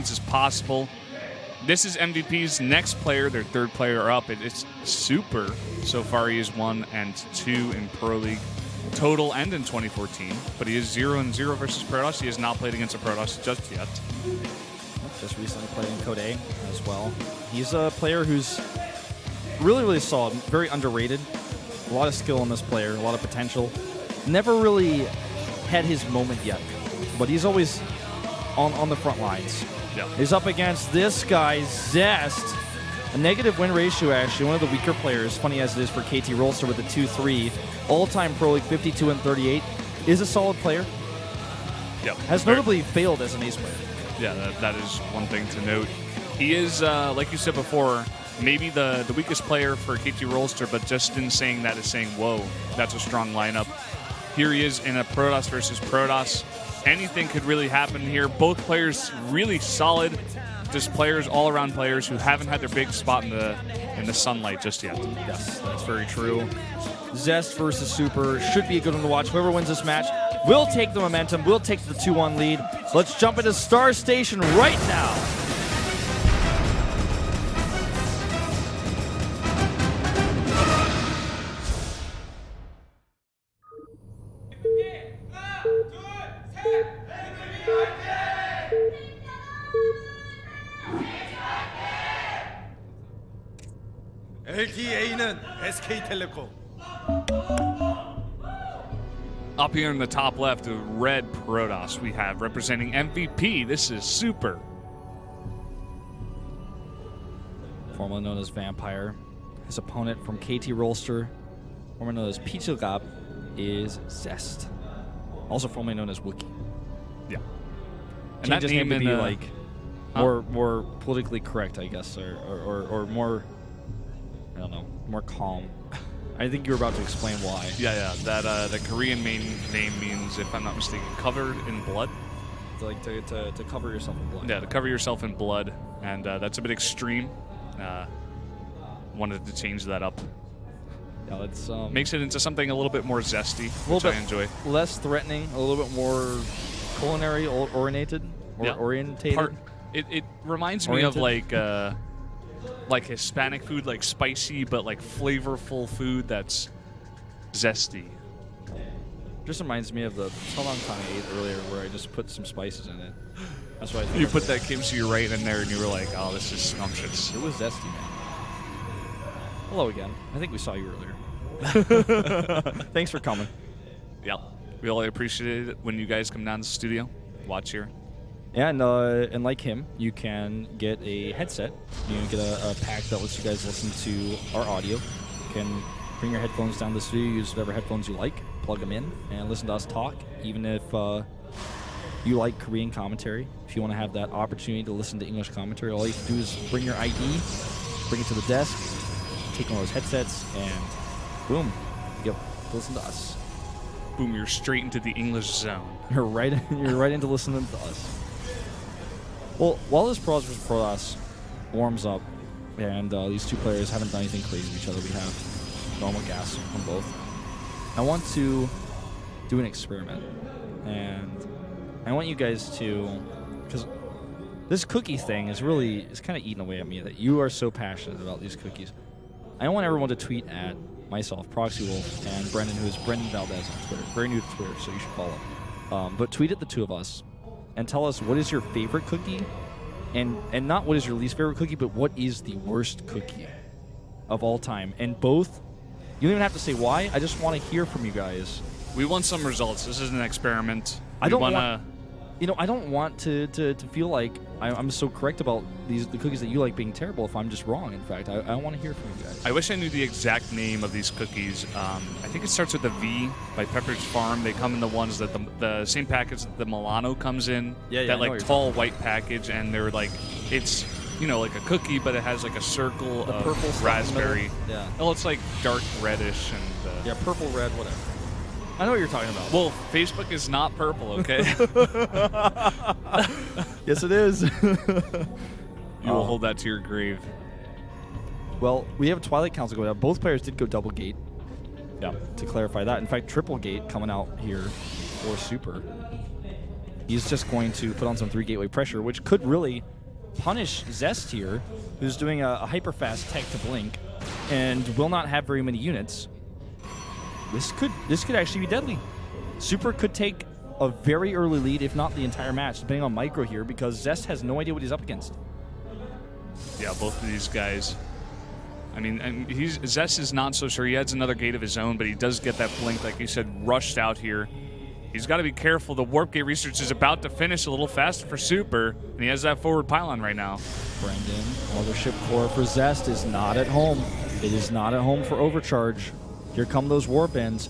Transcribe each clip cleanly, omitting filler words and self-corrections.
points as possible. This is MVP's next player, their third player up. It's Super. So far, he is 1 and 2 in Pro League total and in 2014. But he is 0-0 versus Protoss. He has not played against a Protoss just yet. Just recently played in Code A as well. He's a player who's really, really solid, very underrated. A lot of skill in this player, a lot of potential. Never really had his moment yet, but he's always on the front lines. Yeah. He's up against this guy, Zest. A negative win ratio, actually, one of the weaker players, funny as it is for KT Rolster with a 2-3. All-time Pro League 52 and 38. Is a solid player. Yep. Has notably failed as an ace player. Yeah, that is one thing to note. He is, like you said before, maybe the weakest player for KT Rolster, but just in saying that is saying, whoa, that's a strong lineup. Here he is in a Protoss versus Protoss. Anything could really happen here. Both players really solid. Just players, all-around players who haven't had their big spot in the sunlight just yet. Yes, that's very true. Zest versus Super should be a good one to watch. Whoever wins this match will take the momentum, will take the 2-1 lead. Let's jump into Star Station right now. LTA는 SK텔레콤. Up here in the top left, the red Protoss we have representing MVP. This is Super. Formerly known as Vampire. His opponent from KT Rolster, formerly known as Pichilgab, is Zest. Also formerly known as Wookie. Yeah. And that name to be like more politically correct, I guess, or more, I don't know, more calm. I think you were about to explain why. Yeah. That the Korean name means, if I'm not mistaken, covered in blood. To cover yourself in blood. Yeah, to cover yourself in blood, and that's a bit extreme. Wanted to change that up. Yeah, it's makes it into something a little bit more zesty, which I enjoy. Less threatening, a little bit more culinary oriented. Orientated. It reminds me of like Hispanic food, like spicy but like flavorful food that's zesty. Just reminds me of the Tolong I ate earlier, where I just put some spices in it. That's why I think you put that kimchi right in there, and you were like, "Oh, this is scrumptious." It was zesty, man. Hello again. I think we saw you earlier. Thanks for coming. Yeah, we all appreciate it when you guys come down to the studio, watch here. Yeah, and like him, you can get a headset. You can get a pack that lets you guys listen to our audio. You can bring your headphones down to the studio, use whatever headphones you like, plug them in, and listen to us talk. Even if you like Korean commentary, if you want to have that opportunity to listen to English commentary, all you have to do is bring your ID, bring it to the desk, take one of those headsets, and boom, you get to listen to us. Boom, you're straight into the English zone. You're right into listening to us. Well, while this Protoss vs. Protoss warms up, and these two players haven't done anything crazy to each other, we have normal gas on both. I want to do an experiment, and I want you guys to, because this cookie thing is kind of eating away at me, that you are so passionate about these cookies. I want everyone to tweet at myself, Proxy Wolf, and Brendan, who is Brendan Valdez on Twitter. Very new to Twitter, so you should follow. But tweet at the two of us and tell us what is your favorite cookie, and not what is your least favorite cookie, but what is the worst cookie of all time. And both, you don't even have to say why. I just want to hear from you guys. We want some results. This is an experiment. I don't want to feel like I'm so correct about the cookies that you like being terrible if I'm just wrong. In fact, I want to hear from you guys. I wish I knew the exact name of these cookies. I think it starts with a V by Pepperidge Farm. They come in the ones that the same package that the Milano comes in. Yeah, that like tall white package, and they're like, it's like a cookie, but it has like a circle of purple raspberry. Yeah. Well, it's like dark reddish and yeah, purple, red, whatever. I know what you're talking about. Well, Facebook is not purple, okay? Yes, it is. You will hold that to your grave. Well, we have a Twilight Council going out. Both players did go double gate. Yeah. To clarify that. In fact, triple gate coming out here for Super. he's just going to put on some 3 gateway pressure, which could really punish Zest here, who's doing a hyper-fast tech to blink and will not have very many units. This could actually be deadly. Super could take a very early lead, if not the entire match, depending on Micro here, because Zest has no idea what he's up against. Yeah, both of these guys. I mean, Zest is not so sure. He has another gate of his own, but he does get that blink, like you said, rushed out here. He's got to be careful. The warp gate research is about to finish a little faster for Super, and he has that forward pylon right now. Brendan, Mothership Core for Zest is not at home. It is not at home for Overcharge. Here come those warp ends.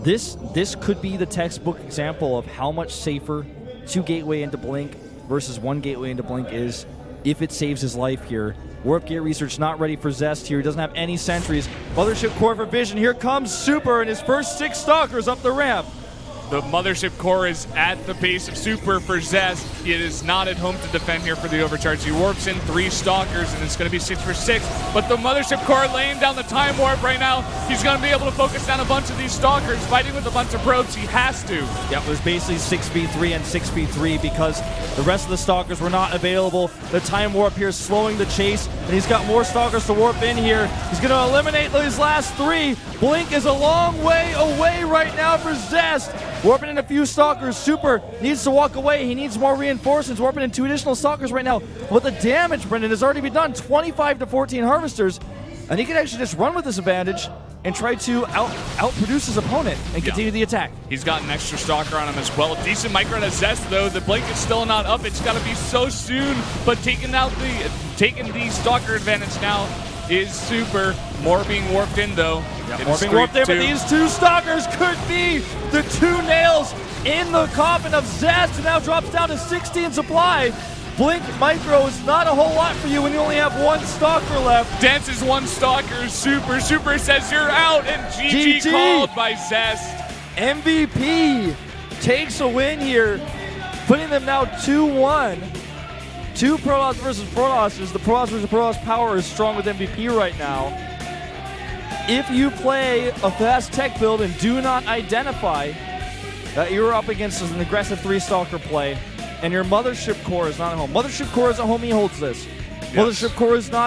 This could be the textbook example of how much safer 2 gateway into blink versus 1 gateway into blink is if it saves his life here. Warp gate research not ready for Zest here. He doesn't have any sentries. Mothership Core for Vision. Here comes Super and his first 6 stalkers up the ramp. The Mothership Core is at the base of Super for Zest. It is not at home to defend here for the Overcharge. He warps in 3 Stalkers, and it's going to be 6 for 6. But the Mothership Core laying down the Time Warp right now. He's going to be able to focus down a bunch of these Stalkers, fighting with a bunch of probes. He has to. Yep, it was basically 6v3 and 6v3 because the rest of the Stalkers were not available. The Time Warp here is slowing the chase, and he's got more Stalkers to warp in here. He's going to eliminate these last 3. Blink is a long way away right now for Zest. Warping in a few Stalkers. Super needs to walk away. He needs more reinforcements. Warping in 2 additional Stalkers right now. But the damage, Brendan, has already been done. 25 to 14 Harvesters. And he can actually just run with this advantage and try to outproduce his opponent and continue the attack. He's got an extra Stalker on him as well. Decent micro to Zest, though. The blink is still not up. It's got to be so soon. But taking the Stalker advantage now is Super. More being warped in, though. Yep, more being warped in, but these 2 Stalkers could be the 2 nails in the coffin of Zest, who now drops down to 16 supply. Blink Micro is not a whole lot for you when you only have 1 Stalker left. Dances 1 Stalker. Super says you're out, and GG called by Zest. MVP takes a win here, putting them now 2-1. 2 Protoss versus Protoss. The Protoss versus Protoss power is strong with MVP right now. If you play a fast tech build and do not identify that you're up against an aggressive 3 Stalker play, and your Mothership Core is not at home. Mothership Core is at home, he holds this. Yes. Mothership Core is not